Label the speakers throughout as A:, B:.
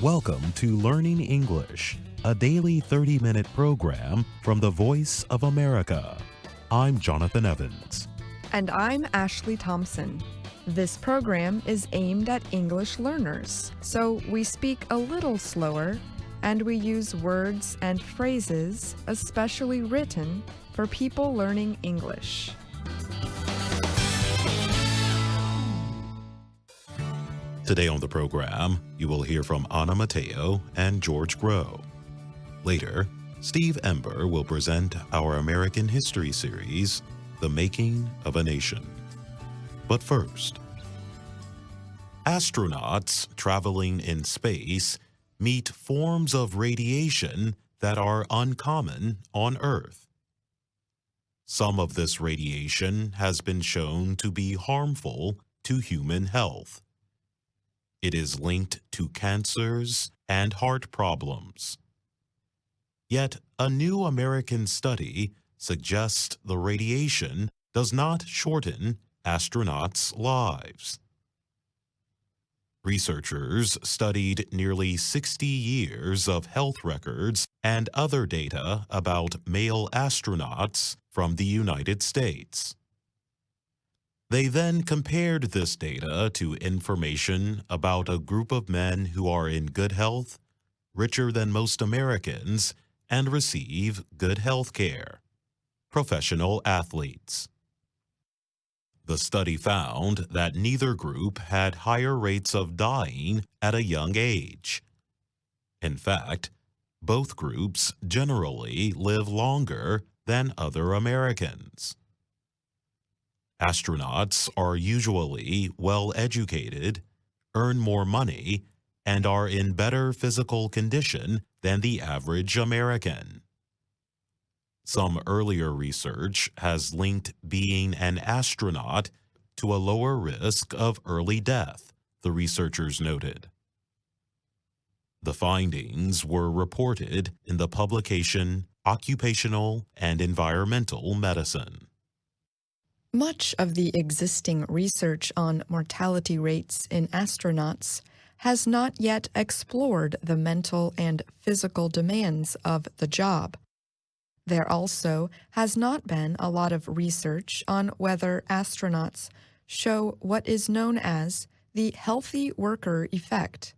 A: Welcome to Learning English, a daily 30-minute program from the Voice of America. I'm Jonathan Evans.
B: And I'm Ashley Thompson. This program is aimed at English learners, so we speak a little slower and we use words and phrases especially written for people learning English.
A: Today on the program, you will hear from Anna Mateo and George Groh. Later, Steve Ember will present our American history series, The Making of a Nation. But first, astronauts traveling in space meet forms of radiation that are uncommon on Earth. Some of this radiation has been shown to be harmful to human health. It is linked to cancers and heart problems. Yet, a new American study suggests the radiation does not shorten astronauts' lives. Researchers studied nearly 60 years of health records and other data about male astronauts from the United States. They then compared this data to information about a group of men who are in good health, richer than most Americans, and receive good health care: professional athletes. The study found that neither group had higher rates of dying at a young age. In fact, both groups generally live longer than other Americans. Astronauts are usually well-educated, earn more money, and are in better physical condition than the average American. Some earlier research has linked being an astronaut to a lower risk of early death, the researchers noted. The findings were reported in the publication Occupational and Environmental Medicine.
B: Much of the existing research on mortality rates in astronauts has not yet explored the mental and physical demands of the job. There also has not been a lot of research on whether astronauts show what is known as the healthy worker effect.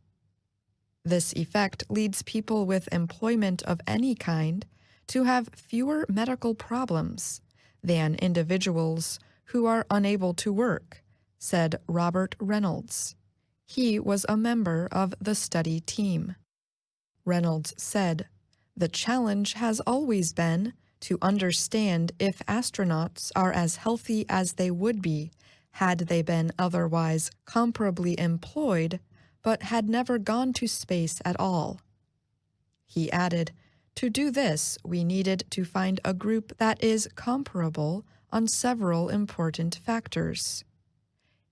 B: This effect leads people with employment of any kind to have fewer medical problems than individuals who are unable to work, said Robert Reynolds. He was a member of the study team. Reynolds said, "The challenge has always been to understand if astronauts are as healthy as they would be had they been otherwise comparably employed but had never gone to space at all." He added, "To do this, we needed to find a group that is comparable on several important factors."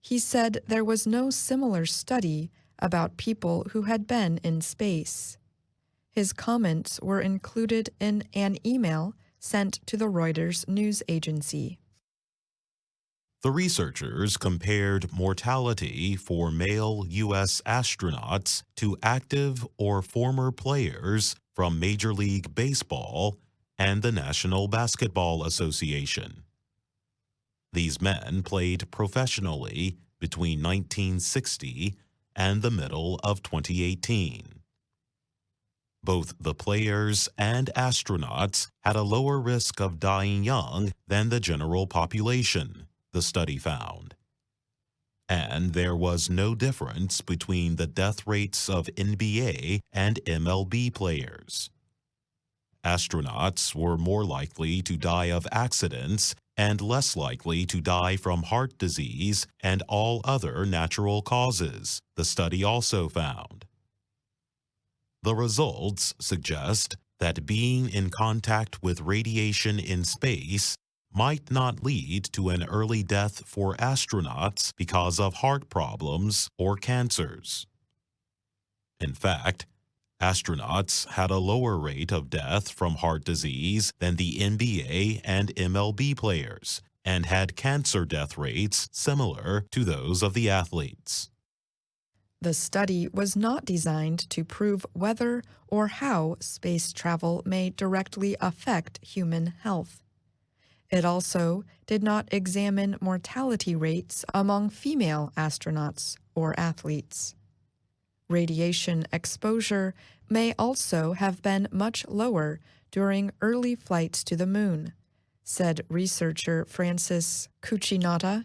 B: He said there was no similar study about people who had been in space. His comments were included in an email sent to the Reuters news agency.
A: The researchers compared mortality for male U.S. astronauts to active or former players from Major League Baseball and the National Basketball Association. These men played professionally between 1960 and the middle of 2018. Both the players and astronauts had a lower risk of dying young than the general population, the study found. And there was no difference between the death rates of NBA and MLB players. Astronauts were more likely to die of accidents and less likely to die from heart disease and all other natural causes, the study also found. The results suggest that being in contact with radiation in space might not lead to an early death for astronauts because of heart problems or cancers. In fact, astronauts had a lower rate of death from heart disease than the NBA and MLB players and had cancer death rates similar to those of the athletes.
B: The study was not designed to prove whether or how space travel may directly affect human health. It also did not examine mortality rates among female astronauts or athletes. Radiation exposure may also have been much lower during early flights to the moon, said researcher Francis Cucinotta.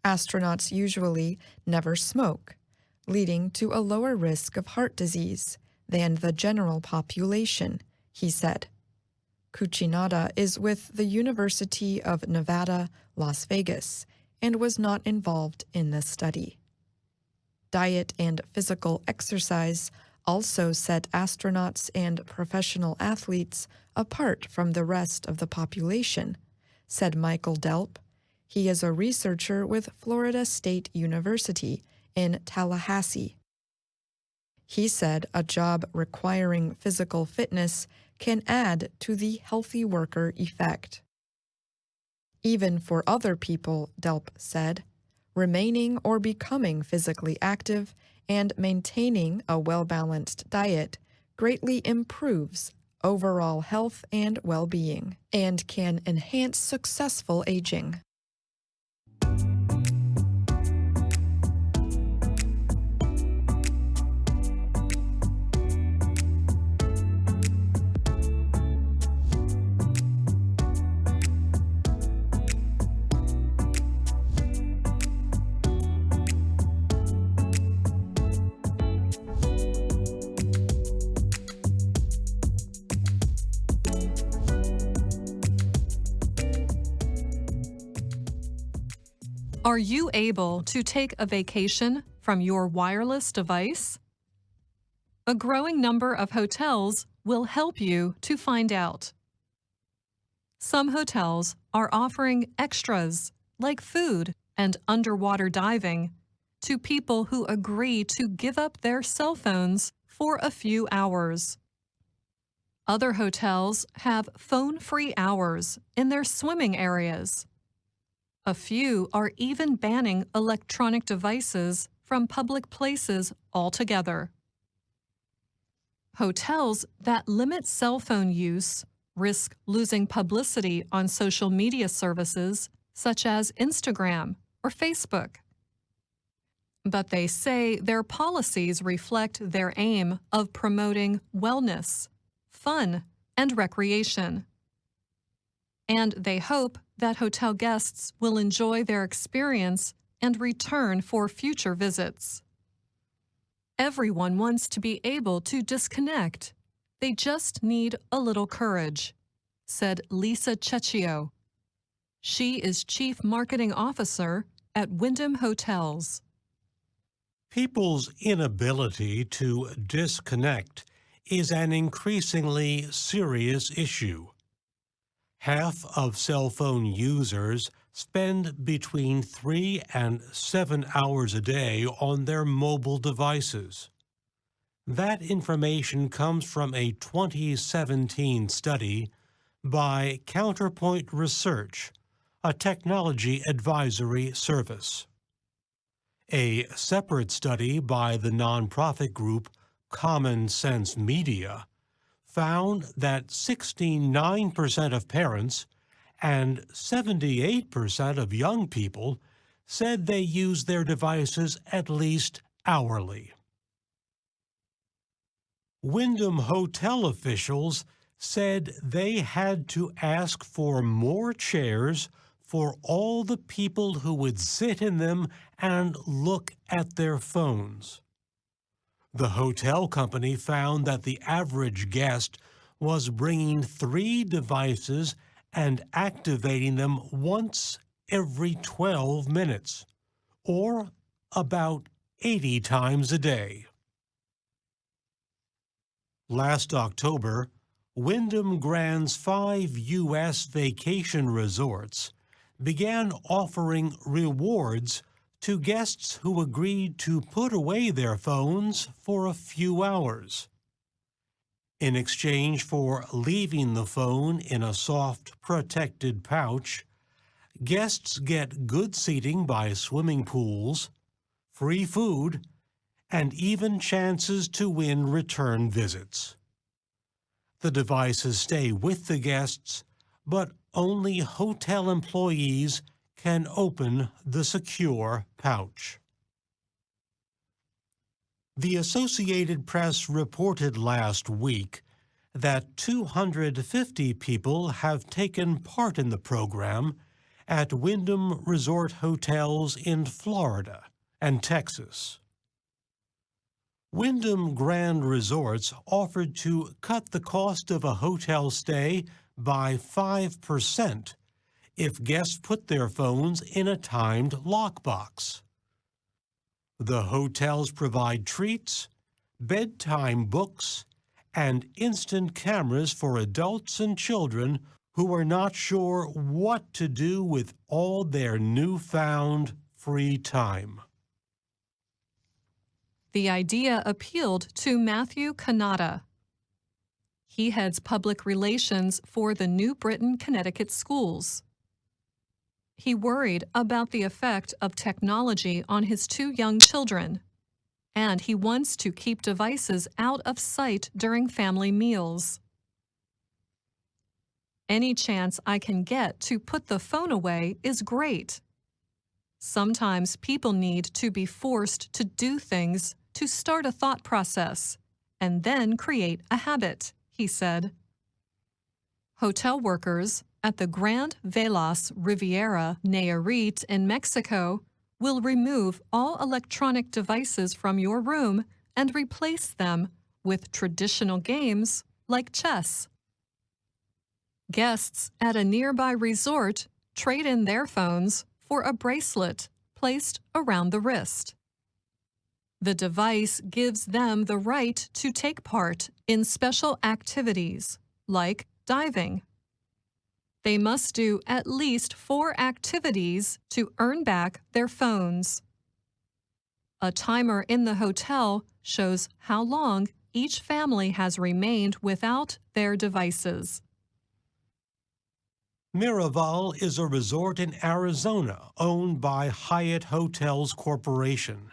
B: Astronauts usually never smoke, leading to a lower risk of heart disease than the general population, he said. Cucinotta is with the University of Nevada, Las Vegas, and was not involved in the study. Diet and physical exercise also set astronauts and professional athletes apart from the rest of the population, said Michael Delp. He is a researcher with Florida State University in Tallahassee. He said a job requiring physical fitness can add to the healthy worker effect. Even for other people, Delp said, remaining or becoming physically active and maintaining a well-balanced diet greatly improves overall health and well-being and can enhance successful aging.
C: Are you able to take a vacation from your wireless device? A growing number of hotels will help you to find out. Some hotels are offering extras like food and underwater diving to people who agree to give up their cell phones for a few hours. Other hotels have phone-free hours in their swimming areas. A few are even banning electronic devices from public places altogether. Hotels that limit cell phone use risk losing publicity on social media services such as Instagram or Facebook. But they say their policies reflect their aim of promoting wellness, fun, and recreation. And they hope that hotel guests will enjoy their experience and return for future visits. Everyone wants to be able to disconnect. They just need a little courage, said Lisa Cecchio. She is Chief Marketing Officer at Wyndham Hotels.
D: People's inability to disconnect is an increasingly serious issue. Half of cell phone users spend between 3 and 7 hours a day on their mobile devices. That information comes from a 2017 study by Counterpoint Research, a technology advisory service. A separate study by the nonprofit group Common Sense Media found that 69% of parents and 78% of young people said they use their devices at least hourly. Wyndham Hotel officials said they had to ask for more chairs for all the people who would sit in them and look at their phones. The hotel company found that the average guest was bringing 3 devices and activating them once every 12 minutes, or about 80 times a day. Last October, Wyndham Grand's 5 U.S. vacation resorts began offering rewards to guests who agreed to put away their phones for a few hours. In exchange for leaving the phone in a soft, protected pouch, guests get good seating by swimming pools, free food, and even chances to win return visits. The devices stay with the guests, but only hotel employees can open the secure pouch. The Associated Press reported last week that 250 people have taken part in the program at Wyndham Resort hotels in Florida and Texas. Wyndham Grand Resorts offered to cut the cost of a hotel stay by 5% if guests put their phones in a timed lockbox. The hotels provide treats, bedtime books, and instant cameras for adults and children who are not sure what to do with all their newfound free time.
C: The idea appealed to Matthew Kanata. He heads public relations for the New Britain, Connecticut schools. He worried about the effect of technology on his two young children, and he wants to keep devices out of sight during family meals. Any chance I can get to put the phone away is great. Sometimes people need to be forced to do things to start a thought process and then create a habit, he said. Hotel workers at the Grand Velas Riviera Nayarit in Mexico will remove all electronic devices from your room and replace them with traditional games like chess. Guests at a nearby resort trade in their phones for a bracelet placed around the wrist. The device gives them the right to take part in special activities like diving. They must do at least 4 activities to earn back their phones. A timer in the hotel shows how long each family has remained without their devices.
D: Miraval is a resort in Arizona owned by Hyatt Hotels Corporation.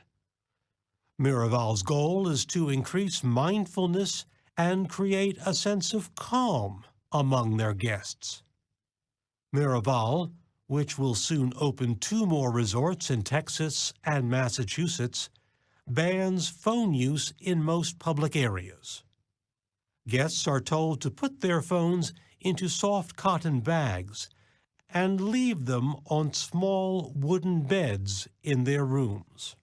D: Miraval's goal is to increase mindfulness and create a sense of calm among their guests. Miraval, which will soon open 2 more resorts in Texas and Massachusetts, bans phone use in most public areas. Guests are told to put their phones into soft cotton bags and leave them on small wooden beds in their rooms.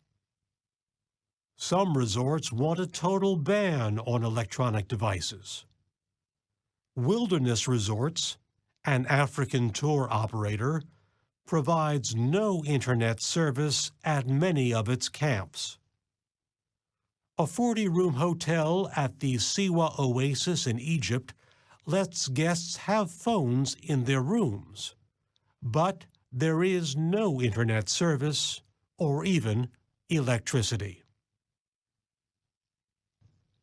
D: Some resorts want a total ban on electronic devices. Wilderness Resorts, an African tour operator, provides no internet service at many of its camps. A 40-room hotel at the Siwa Oasis in Egypt lets guests have phones in their rooms, but there is no internet service or even electricity.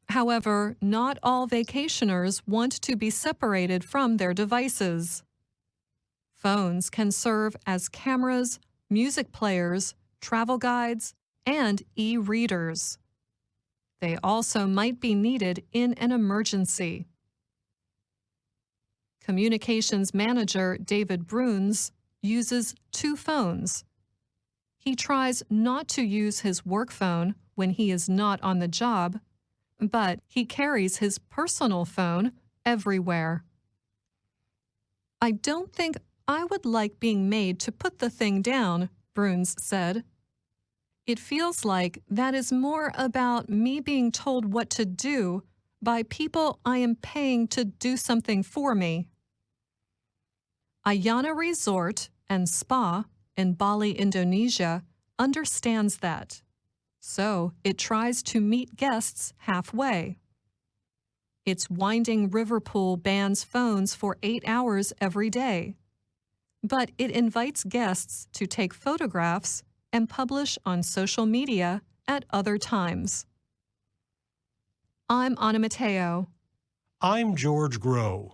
C: However, not all vacationers want to be separated from their devices. Phones can serve as cameras, music players, travel guides, and e-readers. They also might be needed in an emergency. Communications manager David Bruns uses 2 phones. He tries not to use his work phone when he is not on the job, but he carries his personal phone everywhere. I don't think I would like being made to put the thing down, Bruns said. It feels like that is more about me being told what to do by people I am paying to do something for me. Ayana Resort and Spa in Bali, Indonesia, understands that. So it tries to meet guests halfway. Its winding river pool bans phones for 8 hours every day, but it invites guests to take photographs and publish on social media at other times. I'm Anna Mateo.
D: I'm George Groh.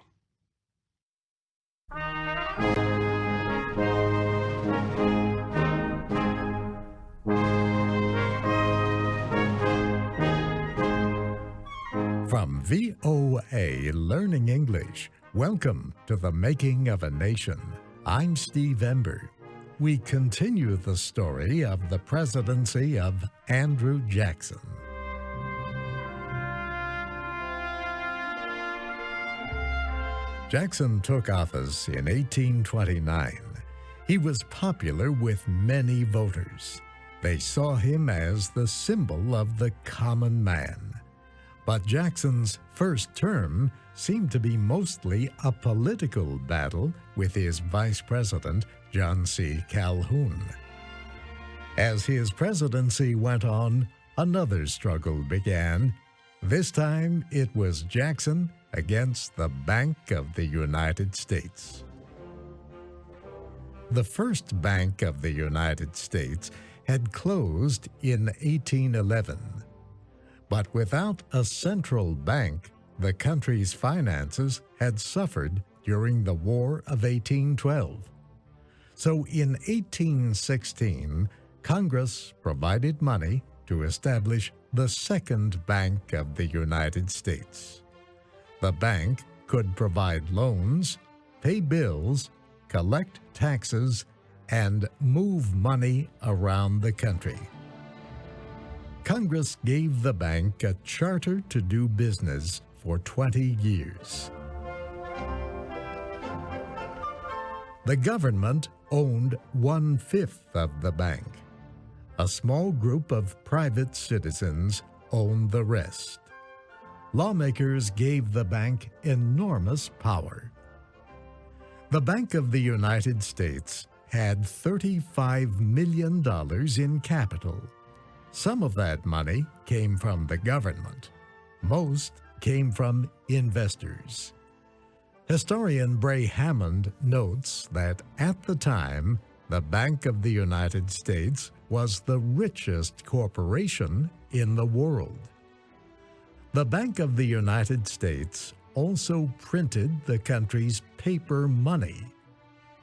E: From VOA Learning English, welcome to The Making of a Nation. I'm Steve Ember. We continue the story of the presidency of Andrew Jackson. Jackson took office in 1829. He was popular with many voters. They saw him as the symbol of the common man. But Jackson's first term seemed to be mostly a political battle with his vice president, John C. Calhoun. As his presidency went on, another struggle began. This time it was Jackson against the Bank of the United States. The first Bank of the United States had closed in 1811. But without a central bank, the country's finances had suffered during the War of 1812. So in 1816, Congress provided money to establish the Second Bank of the United States. The bank could provide loans, pay bills, collect taxes, and move money around the country. Congress gave the bank a charter to do business for 20 years. The government owned 1/5 of the bank. A small group of private citizens owned the rest. Lawmakers gave the bank enormous power. The Bank of the United States had $35 million in capital. Some of that money came from the government. Most came from investors. Historian Bray Hammond notes that at the time, the Bank of the United States was the richest corporation in the world. The Bank of the United States also printed the country's paper money,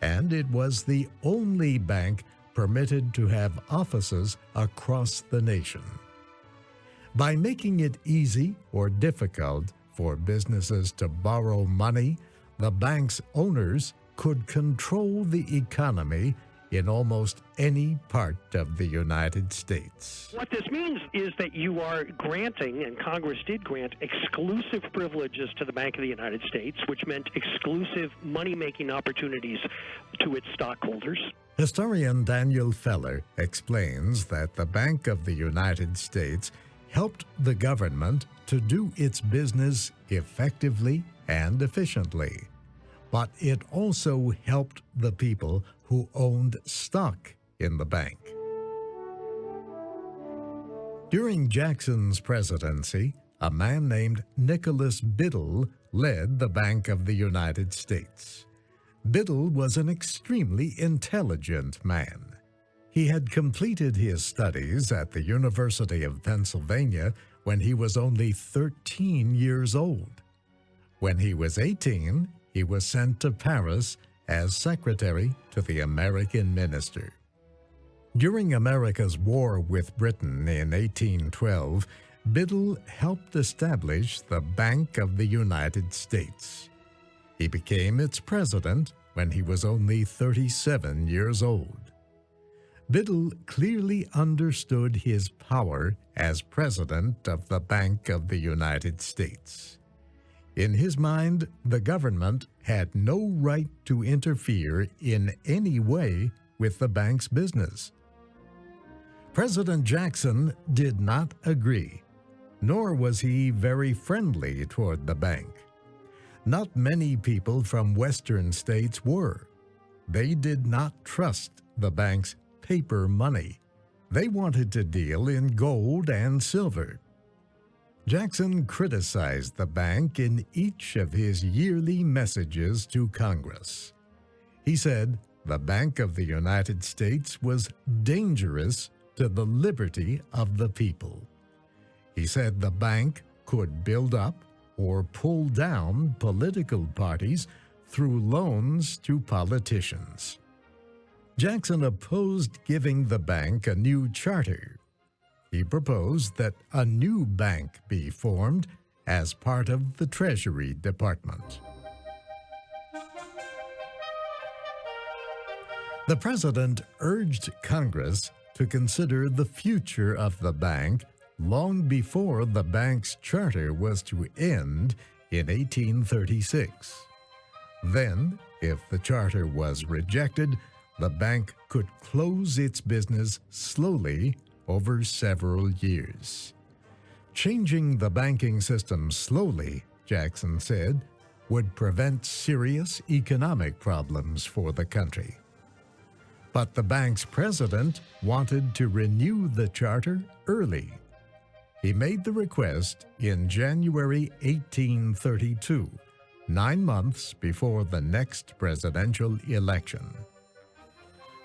E: and it was the only bank permitted to have offices across the nation. By making it easy or difficult for businesses to borrow money, the bank's owners could control the economy in almost any part of the United States.
F: What this means is that you are granting, and Congress did grant, exclusive privileges to the Bank of the United States, which meant exclusive money-making opportunities to its stockholders.
E: Historian Daniel Feller explains that the Bank of the United States helped the government to do its business effectively and efficiently, but it also helped the people who owned stock in the bank. During Jackson's presidency, a man named Nicholas Biddle led the Bank of the United States. Biddle was an extremely intelligent man. He had completed his studies at the University of Pennsylvania when he was only 13 years old. When he was 18, he was sent to Paris as secretary to the American minister. During America's war with Britain in 1812, Biddle helped establish the Bank of the United States. He became its president when he was only 37 years old. Biddle clearly understood his power as president of the Bank of the United States. In his mind, the government had no right to interfere in any way with the bank's business. President Jackson did not agree, nor was he very friendly toward the bank. Not many people from Western states were. They did not trust the bank's paper money. They wanted to deal in gold and silver. Jackson criticized the bank in each of his yearly messages to Congress. He said the Bank of the United States was dangerous to the liberty of the people. He said the bank could build up or pull down political parties through loans to politicians. Jackson opposed giving the bank a new charter. He proposed that a new bank be formed as part of the Treasury Department. The president urged Congress to consider the future of the bank long before the bank's charter was to end in 1836. Then, if the charter was rejected, the bank could close its business slowly over several years. Changing the banking system slowly, Jackson said, would prevent serious economic problems for the country. But the bank's president wanted to renew the charter early. He made the request in January 1832, 9 months before the next presidential election.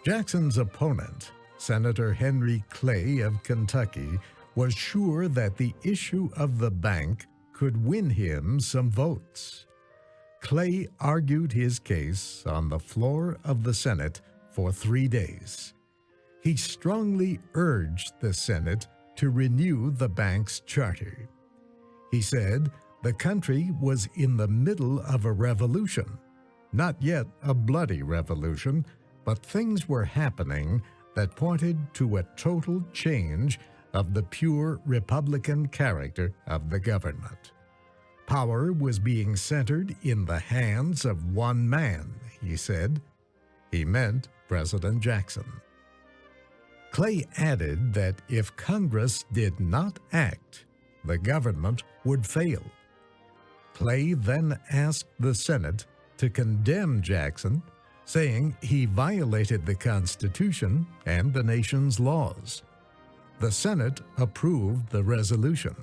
E: Jackson's opponent, Senator Henry Clay of Kentucky, was sure that the issue of the bank could win him some votes. Clay argued his case on the floor of the Senate for 3 days. He strongly urged the Senate to renew the bank's charter. He said the country was in the middle of a revolution, not yet a bloody revolution, but things were happening that pointed to a total change of the pure Republican character of the government. Power was being centered in the hands of one man, he said. He meant President Jackson. Clay added that if Congress did not act, the government would fail. Clay then asked the Senate to condemn Jackson, saying he violated the Constitution and the nation's laws. The Senate approved the resolution.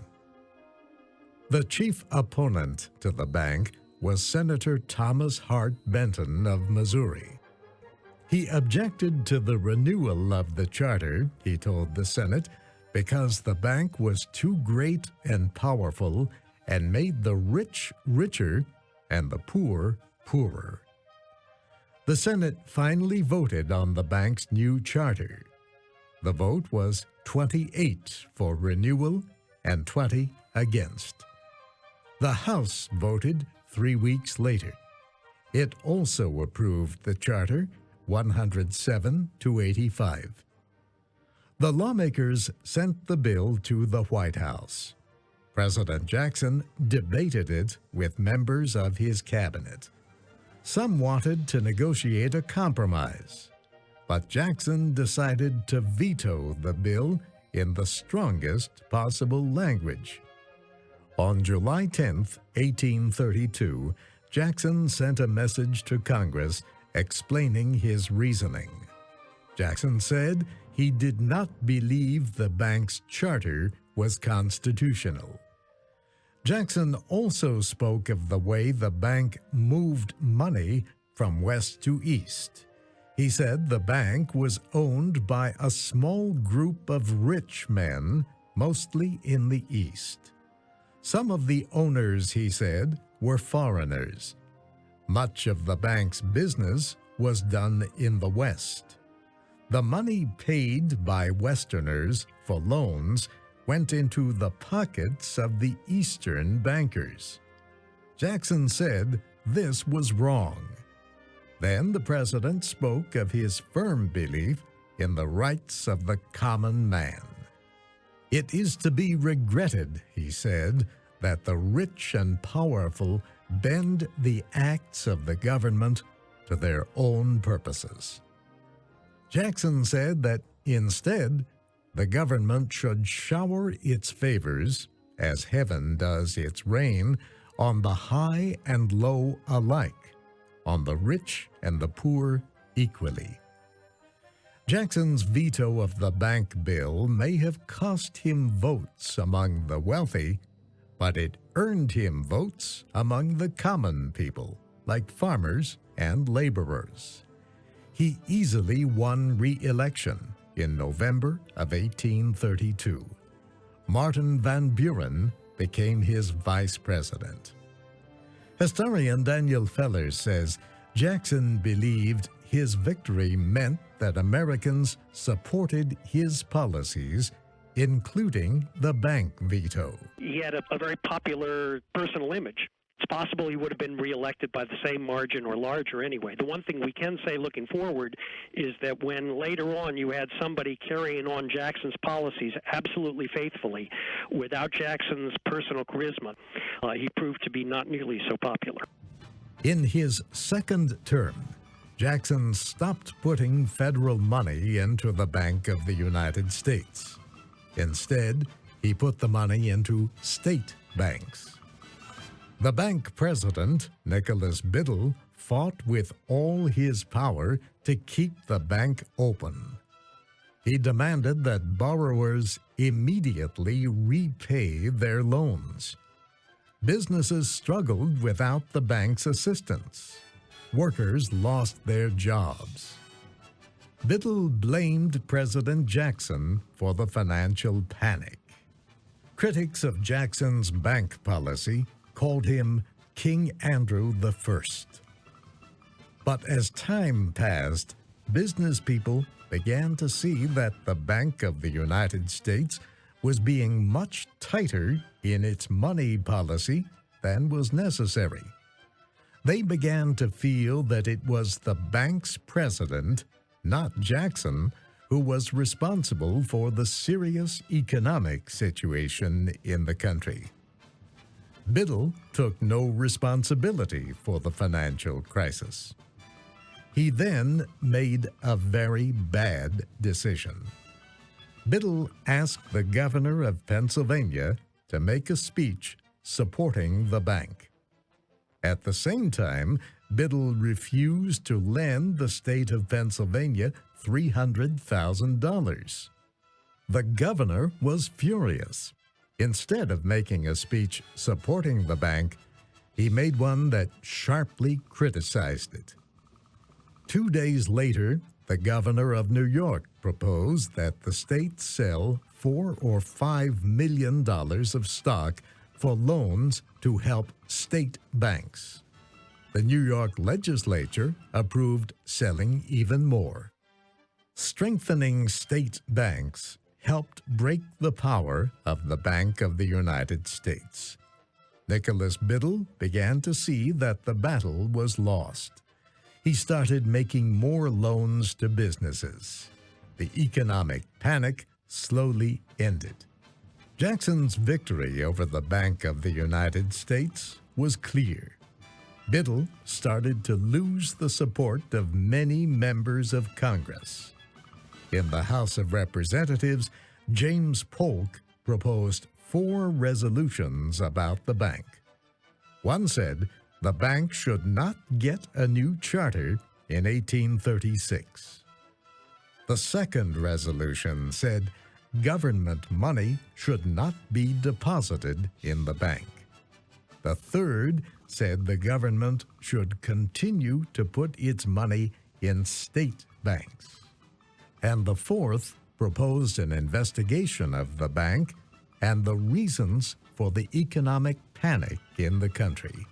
E: The chief opponent to the bank was Senator Thomas Hart Benton of Missouri. He objected to the renewal of the charter, he told the Senate, because the bank was too great and powerful and made the rich richer and the poor poorer. The Senate finally voted on the bank's new charter. The vote was 28 for renewal and 20 against. The House voted 3 weeks later. It also approved the charter, 107 to 85. The lawmakers sent the bill to the White House. President Jackson debated it with members of his cabinet. Some wanted to negotiate a compromise, but Jackson decided to veto the bill in the strongest possible language. On July 10, 1832, Jackson sent a message to Congress explaining his reasoning. Jackson said he did not believe the bank's charter was constitutional. Jackson also spoke of the way the bank moved money from west to east. He said the bank was owned by a small group of rich men, mostly in the east. Some of the owners, he said, were foreigners. Much of the bank's business was done in the West. The money paid by Westerners for loans went into the pockets of the Eastern bankers. Jackson said this was wrong. Then the president spoke of his firm belief in the rights of the common man. It is to be regretted, he said, that the rich and powerful bend the acts of the government to their own purposes. Jackson said that instead, the government should shower its favors, as heaven does its rain, on the high and low alike, on the rich and the poor equally. Jackson's veto of the bank bill may have cost him votes among the wealthy, but it earned him votes among the common people, like farmers and laborers. He easily won re-election in November of 1832. Martin Van Buren became his vice president. Historian Daniel Feller says Jackson believed his victory meant that Americans supported his policies, including the bank veto.
F: He he had a very popular personal image. It's possible he would have been reelected by the same margin or larger anyway. The one thing we can say looking forward is that when later on you had somebody carrying on Jackson's policies absolutely faithfully, without Jackson's personal charisma, he proved to be not nearly so popular.
E: In his second term, Jackson stopped putting federal money into the Bank of the United States. Instead, he put the money into state banks. The bank president, Nicholas Biddle, fought with all his power to keep the bank open. He demanded that borrowers immediately repay their loans. Businesses struggled without the bank's assistance. Workers lost their jobs. Biddle blamed President Jackson for the financial panic. Critics of Jackson's bank policy called him King Andrew I. But as time passed, business people began to see that the Bank of the United States was being much tighter in its money policy than was necessary. They began to feel that it was the bank's president, not Jackson, who was responsible for the serious economic situation in the country. Biddle took no responsibility for the financial crisis. He then made a very bad decision. Biddle asked the governor of Pennsylvania to make a speech supporting the bank. At the same time, Biddle refused to lend the state of Pennsylvania $300,000. The governor was furious. Instead of making a speech supporting the bank, he made one that sharply criticized it. 2 days later, the governor of New York proposed that the state sell $4 or $5 million of stock for loans to help state banks. The New York legislature approved selling even more. Strengthening state banks helped break the power of the Bank of the United States. Nicholas Biddle began to see that the battle was lost. He started making more loans to businesses. The economic panic slowly ended. Jackson's victory over the Bank of the United States was clear. Biddle started to lose the support of many members of Congress. In the House of Representatives, James Polk proposed 4 resolutions about the bank. One said the bank should not get a new charter in 1836. The second resolution said government money should not be deposited in the bank. The third said the government should continue to put its money in state banks. And the fourth proposed an investigation of the bank and the reasons for the economic panic in the country.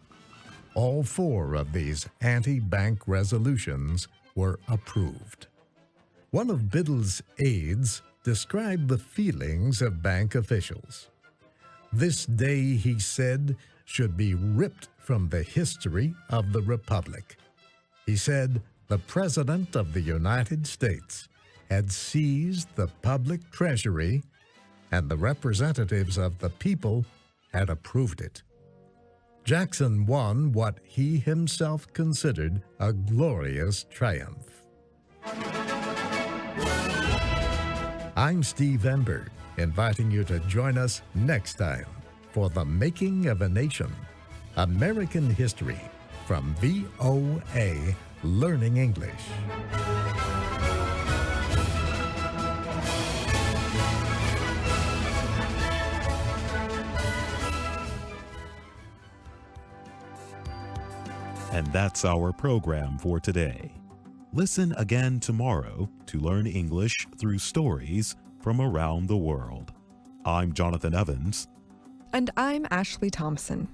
E: All 4 of these anti-bank resolutions were approved. One of Biddle's aides described the feelings of bank officials. This day, he said, should be ripped from the history of the Republic. He said the President of the United States had seized the public treasury, and the representatives of the people had approved it. Jackson won what he himself considered a glorious triumph. I'm Steve Ember, inviting you to join us next time for The Making of a Nation, American History from VOA Learning English.
A: And that's our program for today. Listen again tomorrow to learn English through stories from around the world. I'm Jonathan Evans.
B: And I'm Ashley Thompson.